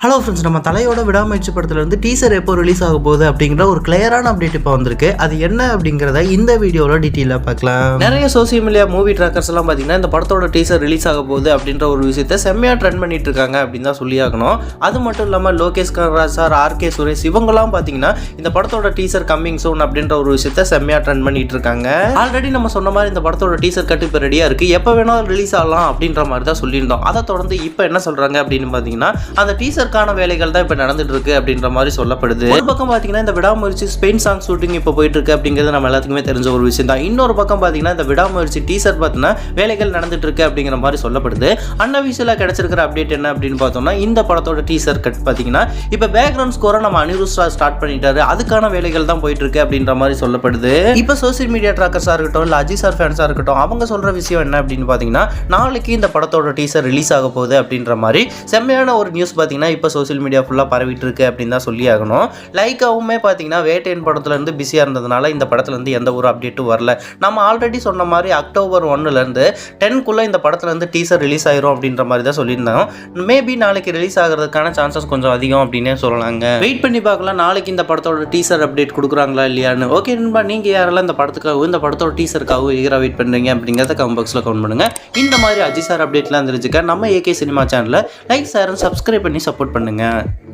Hello friends, நம்ம தலையோட விடாமுயற்சி படத்துலேருந்து டீசர் எப்போ ரிலீஸ் ஆக போகுது அப்படிங்கிற ஒரு கிளியரான அப்டேட் இப்போ வந்திருக்கு. அது என்ன அப்படிங்கிறத இந்த வீடியோவில் டீட்டெயிலாக பார்க்கலாம். நிறைய சோசியல் மீடியா மூவி ட்ராக்கர்ஸ் எல்லாம் பார்த்தீங்கன்னா இந்த படத்தோட டீசர் ரிலீஸ் ஆக போகுது அப்படின்ற ஒரு விஷயத்தை செம்மையாக ட்ரெண்ட் பண்ணிட்டு இருக்காங்க அப்படின்னு தான் சொல்லி ஆகணும். அது மட்டும் இல்லாமல் லோகேஷ் கனகராஜ் சார், ஆர்கே சுரேஷ் இவங்கெல்லாம் பார்த்தீங்கன்னா இந்த படத்தோட டீசர் கம்மிங் சூன் அப்படின்ற ஒரு விஷயத்தை செம்மையாக ட்ரெண்ட் பண்ணிட்டு இருக்காங்க. ஆல்ரெடி நம்ம சொன்ன மாதிரி இந்த படத்தோட டீசர் கட்டு இப்போ ரெடியாக இருக்குது, எப்போ வேணாலும் ரிலீஸ் ஆகலாம் அப்படின்ற மாதிரி தான் சொல்லியிருந்தோம். அதை தொடர்ந்து இப்போ என்ன சொல்கிறாங்க அப்படின்னு பார்த்தீங்கன்னா அந்த டீசருக்கான வேலைகள் தான் இப்போ நடந்துட்டு இருக்கு அப்படின்ற மாதிரி சொல்லப்படுது. ஒரு பக்கம் பார்த்தீங்கன்னா இந்த விடாமுயற்சி ஸ்பெயின் சாங் ஷூட்டிங் இப்போ போயிட்டு இருக்கு அப்படிங்கிறது நம்ம எல்லாத்துக்குமே தெரிஞ்ச ஒரு விஷயம் தான். இன்னொரு பக்கம் பார்த்தீங்கன்னா இந்த விடாமுயற்சி டீசர் பார்த்தீங்கன்னா வேலைகள் நடந்துட்டு இருக்கு அப்படிங்கிற மாதிரி சொல்லப்படுது. அன்அஃபிஷியலாக கிடைச்சிருக்கிற அப்டேட் என்ன அப்படின்னு பார்த்தோம்னா இந்த படத்தோட டீசர் கட் பார்த்தீங்கன்னா இப்போ பேக்ரவுண்ட் ஸ்கோரை நம்ம அனிருத் ஸ்டார்ட் பண்ணிட்டாரு, அதுக்கான வேலைகள் தான் போயிட்டு இருக்கு அப்படின்ற மாதிரி சொல்லப்படுது. இப்போ சோசியல் மீடியா ட்ராக்கர்ஸாக இருக்கட்டும் இல்லை அஜித் சார் ஃபேன்ஸாக இருக்கட்டும் அவங்க சொல்ற விஷயம் என்ன அப்படின்னு பார்த்தீங்கன்னா நாளைக்கு இந்த படத்தோட டீசர் ரிலீஸ் ஆக போகுது அப்படின்ற மாதிரி செம்மையான ஒரு நியூஸ் பார்த்தீங்கன்னா இப்போ சோசியல் மீடியா ஃபுல்லாக பரவிட்டு இருக்கு அப்படின்னு தான் சொல்லி ஆகணும். லைக்காவுமே பார்த்தீங்கன்னா வேட்டையன் படத்துலேருந்து பிஸியாக இருந்ததுனால இந்த படத்துலேருந்து எந்த ஒரு அப்டேட்டும் வரல. நம்ம ஆல்ரெடி சொன்ன மாதிரி அக்டோபர் 1லேருந்து 10க்குள்ளே இந்த படத்துலேருந்து டீசர் ரிலீஸ் ஆயிரும் அப்படின்ற மாதிரி தான் சொல்லியிருந்தோம். மேபி நாளைக்கு ரிலீஸ் ஆகிறதுக்கான சான்சஸ் கொஞ்சம் அதிகம் அப்படின்னே சொல்லலாங்க. வெயிட் பண்ணி பார்க்கலாம் நாளைக்கு இந்த படத்தோட டீசர் அப்டேட் கொடுக்குறாங்களா இல்லையான்னு. ஓகே நண்பா, நீங்கள் யாரெல்லாம் இந்த படத்துக்காகவும் இந்த படத்தோட டீசருக்காகவும் ஈகராக வெயிட் பண்ணுறீங்க அப்படிங்கிறத கமெண்ட் பாக்ஸில் கமெண்ட் பண்ணுங்கள். இந்த மாதிரி அஜித் சார் அப்டேட்லாம் தெரிஞ்சுக்க நம்ம ஏகே சினிமா சேனலை லைக், ஷேர், சப்ஸ்கிரைப் பண்ணி சப்போர்ட் பண்ணுங்கள்.